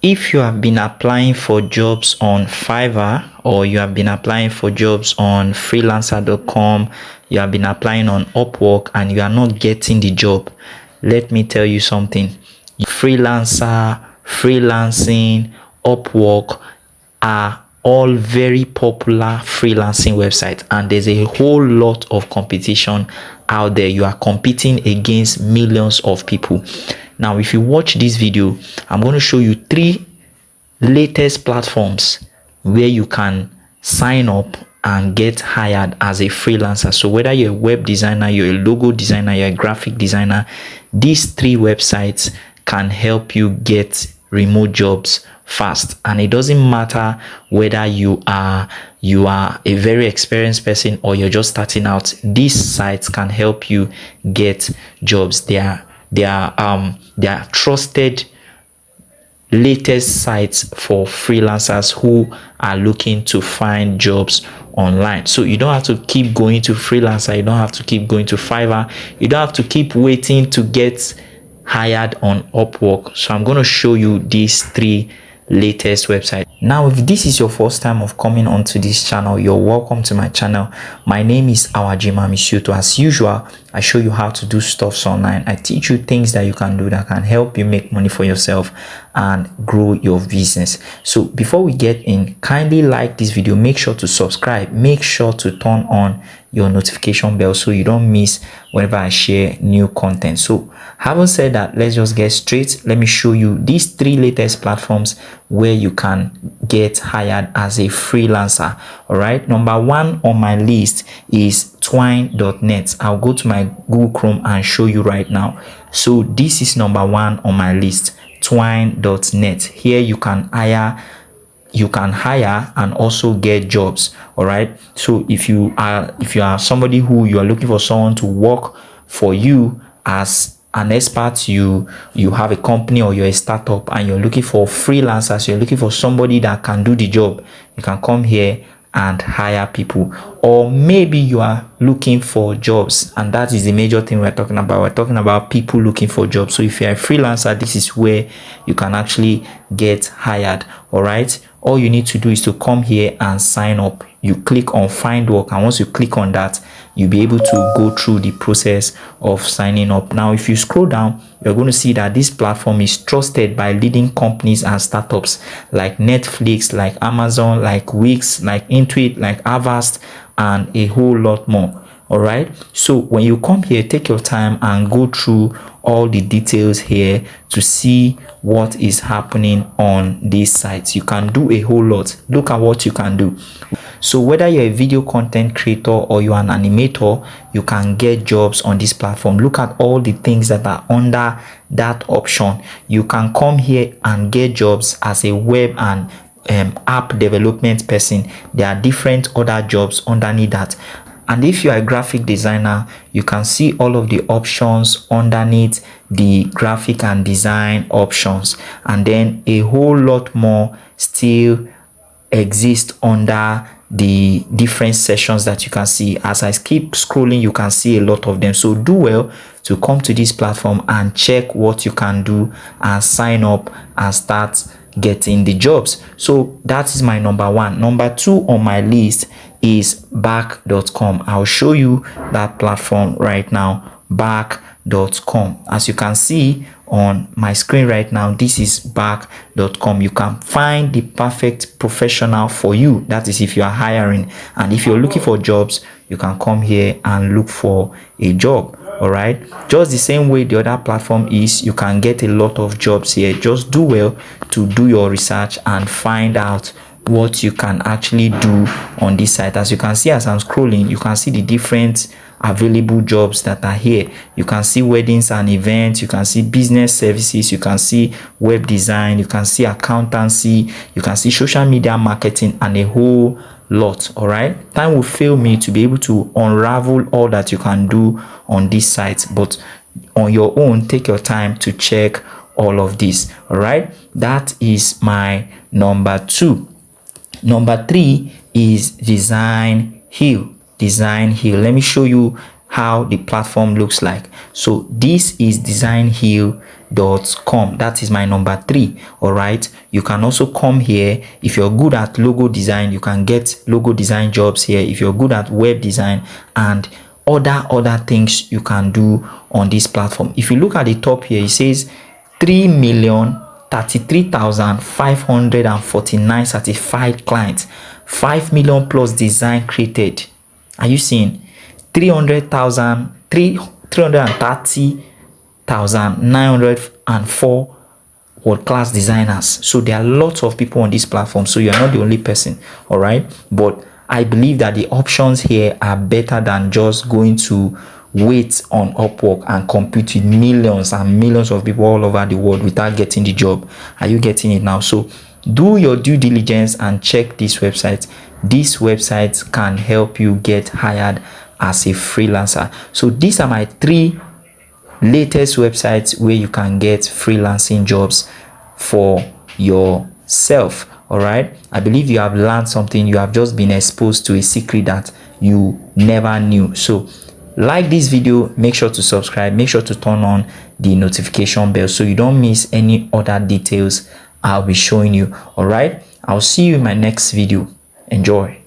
if you have been applying for jobs on Fiverr, or you have been applying for jobs on freelancer.com, you have been applying on Upwork and you are not getting the job, let me tell you something. Freelancer, Freelancing, Upwork are all very popular freelancing websites, and there's a whole lot of competition out there. You are competing against millions of people. Now, if you watch this video, I'm going to show you 3 latest platforms where you can sign up and get hired as a freelancer. So whether you're a web designer, you're a logo designer, you're a graphic designer, these 3 websites can help you get remote jobs fast. And it doesn't matter whether you are a very experienced person or you're just starting out. These sites can help you get jobs. They are trusted latest sites for freelancers who are looking to find jobs online. So you don't have to keep going to Freelancer, you don't have to keep going to Fiverr, you don't have to keep waiting to get hired on Upwork. So I'm going to show you these 3 latest websites. Now, if this is your first time of coming onto this channel, you're welcome to my channel. My name is Awajima Mishuto. As usual, I show you how to do stuff online. I teach you things that you can do that can help you make money for yourself and grow your business. So before we get in, kindly like this video, make sure to subscribe, make sure to turn on your notification bell so you don't miss whenever I share new content. So having said that, let's just get straight. Let me show you these 3 latest platforms where you can get hired as a freelancer. All right, number 1 on my list is twine.net. I'll go to my Google Chrome and show you right now. So this is number 1 on my list, twine.net. Here you can hire and also get jobs. All right, so if you are somebody who you are looking for someone to work for you as an expert, you have a company or you're a startup and you're looking for freelancers, you're looking for somebody that can do the job, you can come here and hire people. Or maybe you are looking for jobs, and that is the major thing we're talking about. We're talking about people looking for jobs. So if you're a freelancer, this is where you can actually get hired. All right, all you need to do is to come here and sign up. You click on find work, and once you click on that, you'll be able to go through the process of signing up. Now, if you scroll down, you're going to see that this platform is trusted by leading companies and startups like Netflix, like Amazon, like Wix, like Intuit, like Avast, and a whole lot more. All right, so when you come here, take your time and go through all the details here to see what is happening on these sites. You can do a whole lot. Look at what you can do. So whether you're a video content creator or you're an animator, you can get jobs on this platform. Look at all the things that are under that option. You can come here and get jobs as a web and app development person. There are different other jobs underneath that. And if you are a graphic designer, you can see all of the options underneath the graphic and design options, and then a whole lot more still exist under the different sessions that you can see. As I keep scrolling, you can see a lot of them. So do well to come to this platform and check what you can do and sign up and start getting the jobs. So that is my number 1. Number 2 on my list is back.com. I'll show you that platform right now, back.com. As you can see on my screen right now, this is back.com. You can find the perfect professional for you. That is if you are hiring, and if you're looking for jobs, you can come here and look for a job. All right, just the same way the other platform is, you can get a lot of jobs here. Just do well to do your research and find out what you can actually do on this site. As you can see, as I'm scrolling, you can see the different available jobs that are here. You can see weddings and events, you can see business services, you can see web design, you can see accountancy, you can see social media marketing, and a whole lot. All right, time will fail me to be able to unravel all that you can do on this site, but on your own, take your time to check all of this. All right, that is my number 2. Number 3 is Design Hill. Let me show you how the platform looks like. So this is Design Hill. freelancing.com. That is my number 3. All right, you can also come here. If you're good at logo design, you can get logo design jobs here. If you're good at web design and other things, you can do on this platform. If you look at the top here, it says 3,033,549 certified clients, 5 million plus design created. Are you seeing? 330,904 world-class designers. So there are lots of people on this platform, so you're not the only person. All right, but I believe that the options here are better than just going to wait on Upwork and compete with millions and millions of people all over the world without getting the job. Are you getting it now? So do your due diligence and check this website. These websites can help you get hired as a freelancer. So these are my 3 latest websites where you can get freelancing jobs for yourself. All right, I believe you have learned something. You have just been exposed to a secret that you never knew. So like this video, make sure to subscribe, make sure to turn on the notification bell so you don't miss any other details I'll be showing you. All right, I'll see you in my next video. Enjoy.